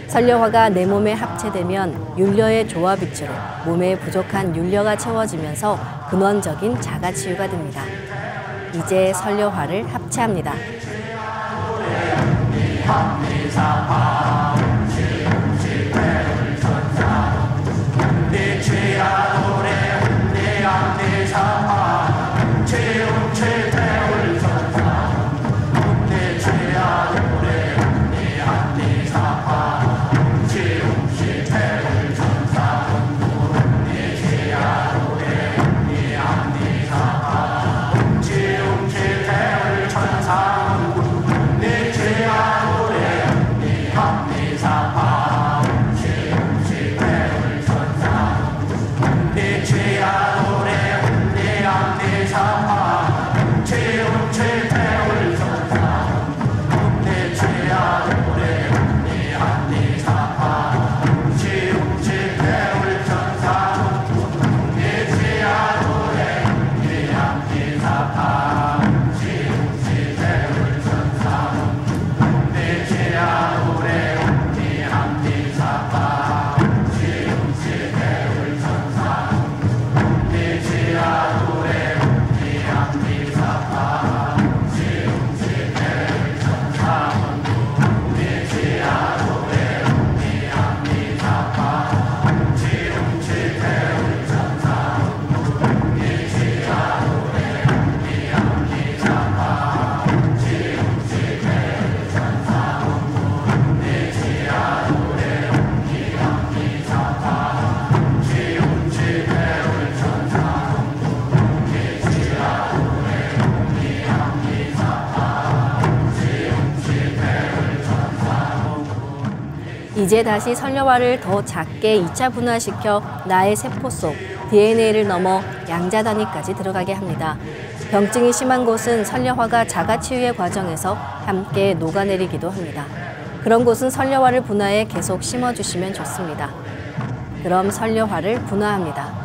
설려화가 내 몸에 합체되면 율려의 조화빛으로 몸에 부족한 율려가 채워지면서 근원적인 자가치유가 됩니다. 이제 설려화를 합체합니다. 이제 다시 설려화를 더 작게 2차 분화시켜 나의 세포 속 DNA를 넘어 양자 단위까지 들어가게 합니다. 병증이 심한 곳은 설려화가 자가치유의 과정에서 함께 녹아내리기도 합니다. 그런 곳은 설려화를 분화해 계속 심어주시면 좋습니다. 그럼 설려화를 분화합니다.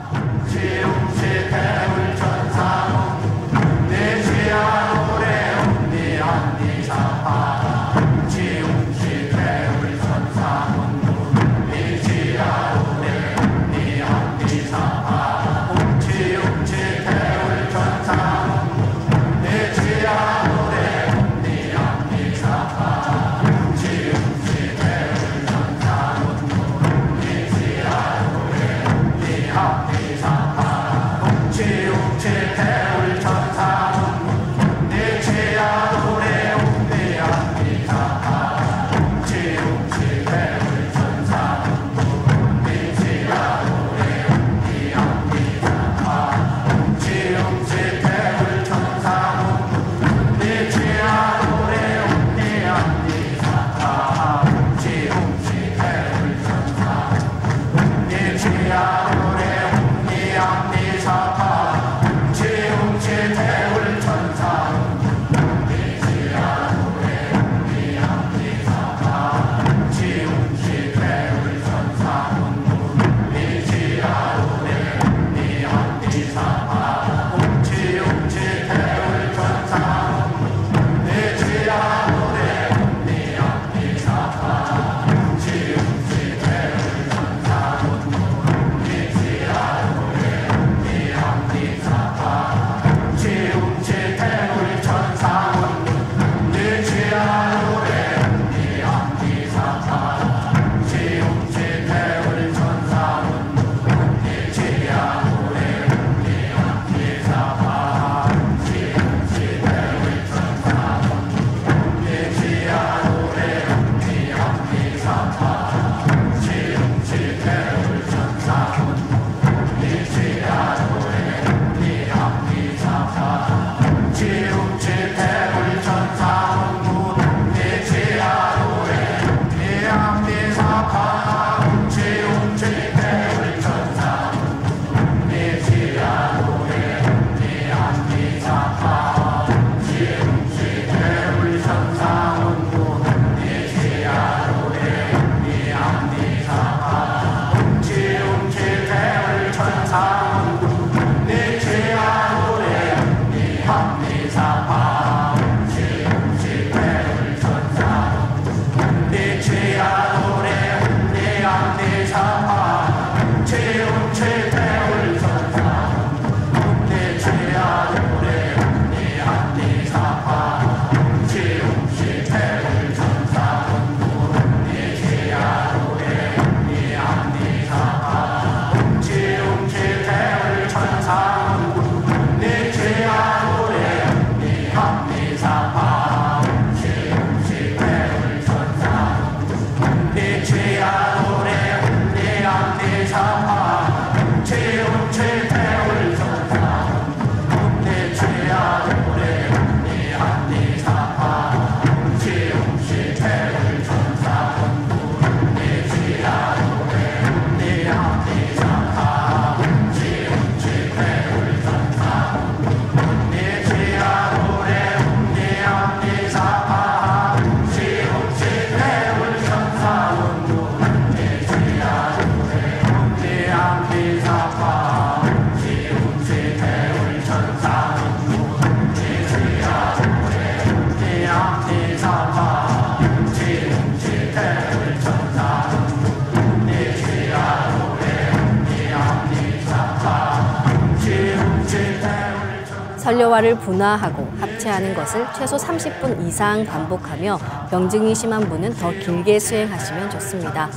설려화를 분화하고 합체하는 것을 최소 30분 이상 반복하며 병증이 심한 분은 더 길게 수행하시면 좋습니다.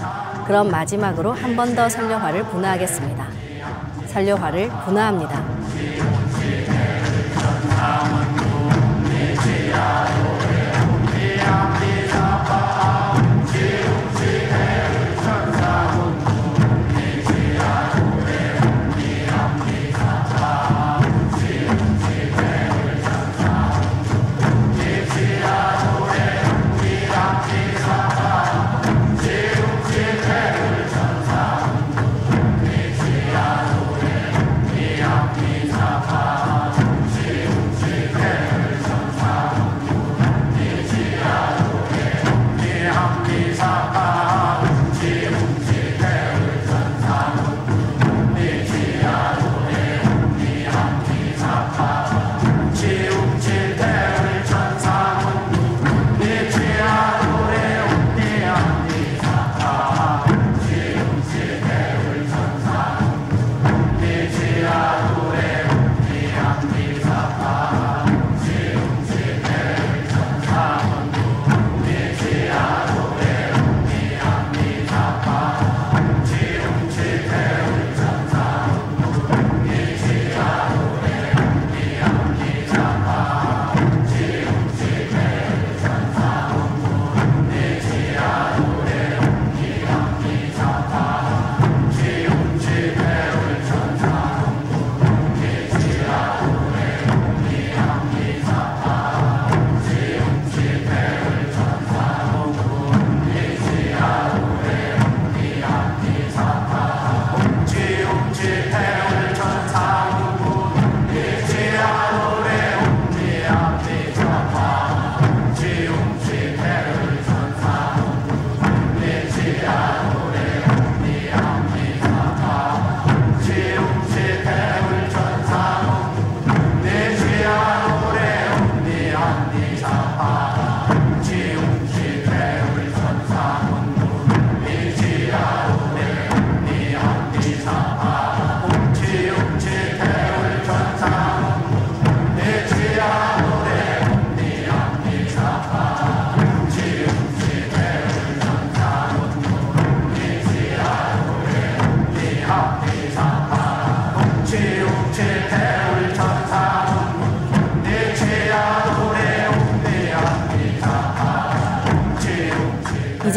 그럼 마지막으로 한 번 더 설려화를 분화하겠습니다. 설려화를 분화합니다.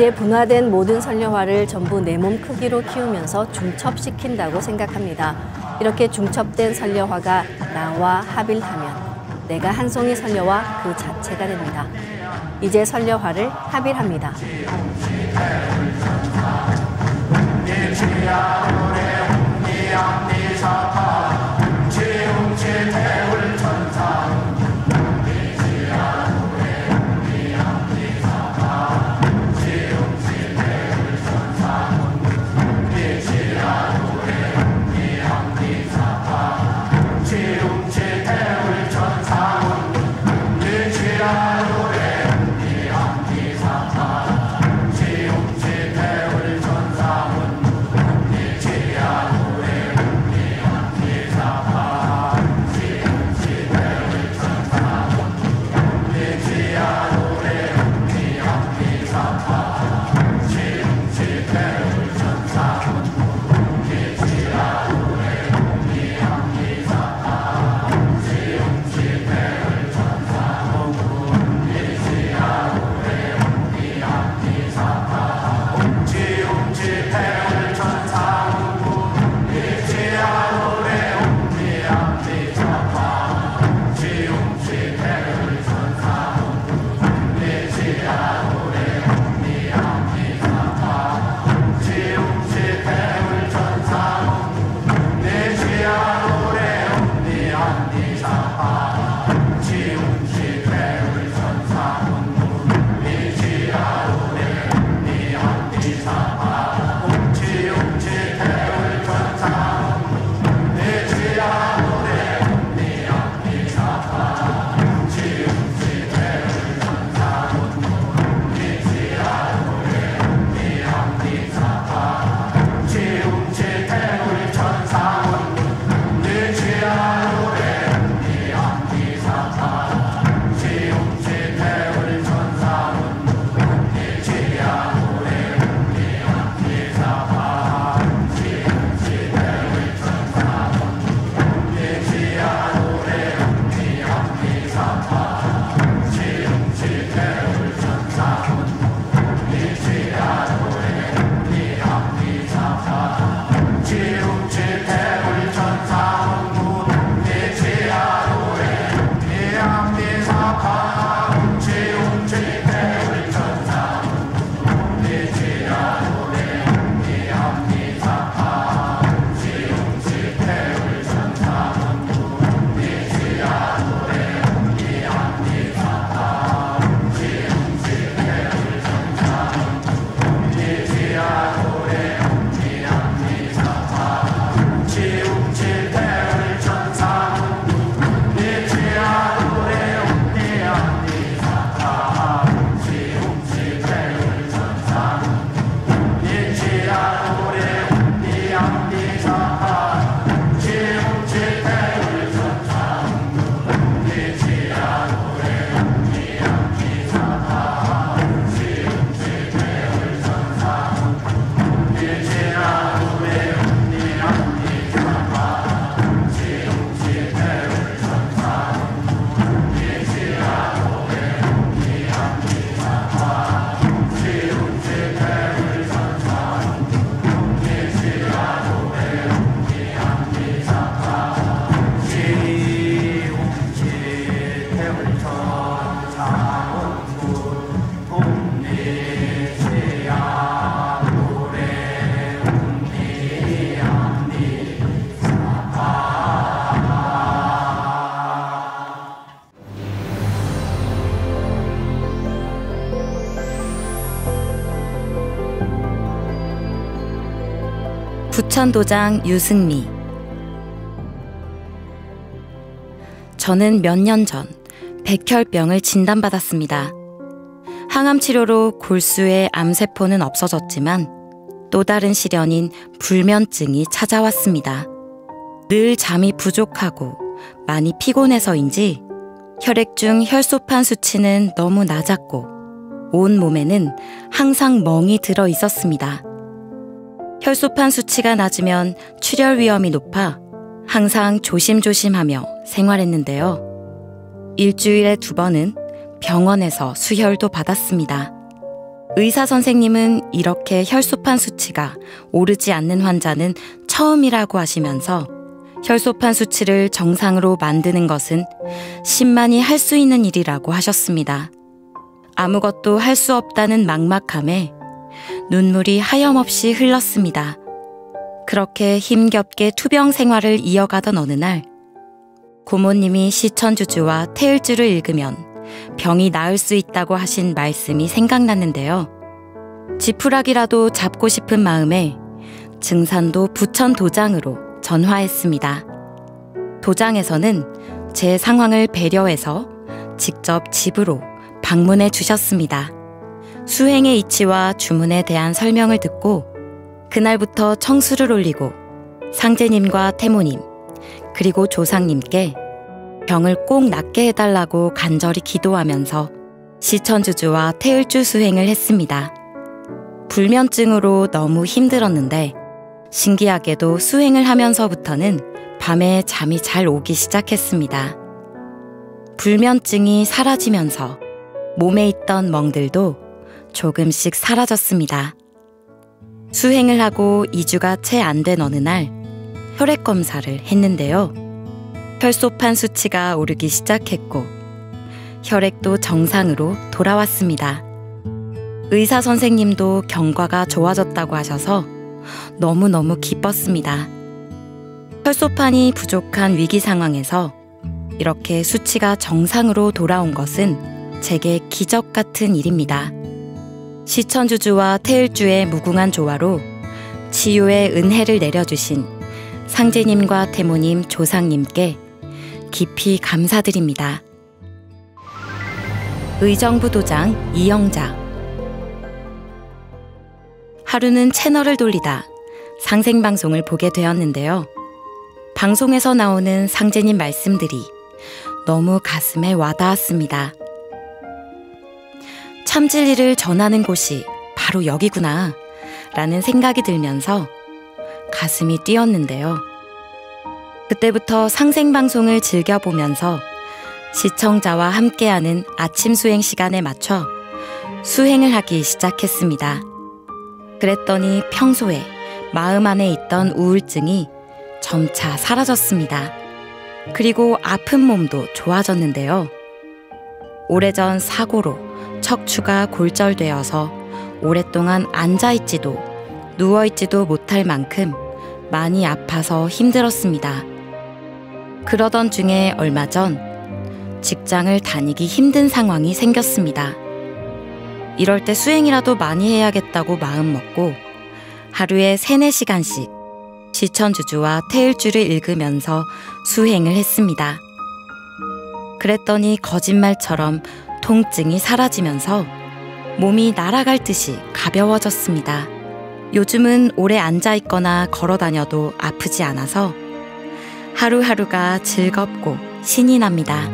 이제 분화된 모든 설려화를 전부 내 몸 크기로 키우면서 중첩시킨다고 생각합니다. 이렇게 중첩된 설려화가 나와 합일하면 내가 한 송이 설려화 그 자체가 됩니다. 이제 설려화를 합일합니다. 부천도장 유승미. 저는 몇 년 전 백혈병을 진단받았습니다. 항암 치료로 골수의 암세포는 없어졌지만 또 다른 시련인 불면증이 찾아왔습니다. 늘 잠이 부족하고 많이 피곤해서인지 혈액중 혈소판 수치는 너무 낮았고 온 몸에는 항상 멍이 들어 있었습니다. 혈소판 수치가 낮으면 출혈 위험이 높아 항상 조심조심하며 생활했는데요. 일주일에 2번은 병원에서 수혈도 받았습니다. 의사 선생님은 이렇게 혈소판 수치가 오르지 않는 환자는 처음이라고 하시면서 혈소판 수치를 정상으로 만드는 것은 신만이 할 수 있는 일이라고 하셨습니다. 아무것도 할 수 없다는 막막함에 눈물이 하염없이 흘렀습니다. 그렇게 힘겹게 투병 생활을 이어가던 어느 날 고모님이 시천주주와 태을주를 읽으면 병이 나을 수 있다고 하신 말씀이 생각났는데요. 지푸라기라도 잡고 싶은 마음에 증산도 부천도장으로 전화했습니다. 도장에서는 제 상황을 배려해서 직접 집으로 방문해 주셨습니다. 수행의 이치와 주문에 대한 설명을 듣고 그날부터 청수를 올리고 상제님과 태모님 그리고 조상님께 병을 꼭 낫게 해달라고 간절히 기도하면서 시천주주와 태을주 수행을 했습니다. 불면증으로 너무 힘들었는데 신기하게도 수행을 하면서부터는 밤에 잠이 잘 오기 시작했습니다. 불면증이 사라지면서 몸에 있던 멍들도 조금씩 사라졌습니다. 수행을 하고 2주가 채 안 된 어느 날 혈액 검사를 했는데요. 혈소판 수치가 오르기 시작했고 혈액도 정상으로 돌아왔습니다. 의사 선생님도 경과가 좋아졌다고 하셔서 너무너무 기뻤습니다. 혈소판이 부족한 위기 상황에서 이렇게 수치가 정상으로 돌아온 것은 제게 기적 같은 일입니다. 시천주주와 태을주의 무궁한 조화로 치유의 은혜를 내려주신 상제님과 태모님, 조상님께 깊이 감사드립니다. 의정부 도장 이영자. 하루는 채널을 돌리다 상생방송을 보게 되었는데요. 방송에서 나오는 상제님 말씀들이 너무 가슴에 와닿았습니다. 참 진리를 전하는 곳이 바로 여기구나 라는 생각이 들면서 가슴이 뛰었는데요. 그때부터 상생방송을 즐겨보면서 시청자와 함께하는 아침 수행 시간에 맞춰 수행을 하기 시작했습니다. 그랬더니 평소에 마음 안에 있던 우울증이 점차 사라졌습니다. 그리고 아픈 몸도 좋아졌는데요. 오래전 사고로 척추가 골절되어서 오랫동안 앉아있지도 누워있지도 못할 만큼 많이 아파서 힘들었습니다. 그러던 중에 얼마 전 직장을 다니기 힘든 상황이 생겼습니다. 이럴 때 수행이라도 많이 해야겠다고 마음먹고 하루에 3-4시간씩 시천주주와 태을주를 읽으면서 수행을 했습니다. 그랬더니 거짓말처럼 통증이 사라지면서 몸이 날아갈 듯이 가벼워졌습니다. 요즘은 오래 앉아있거나 걸어다녀도 아프지 않아서 하루하루가 즐겁고 신이 납니다.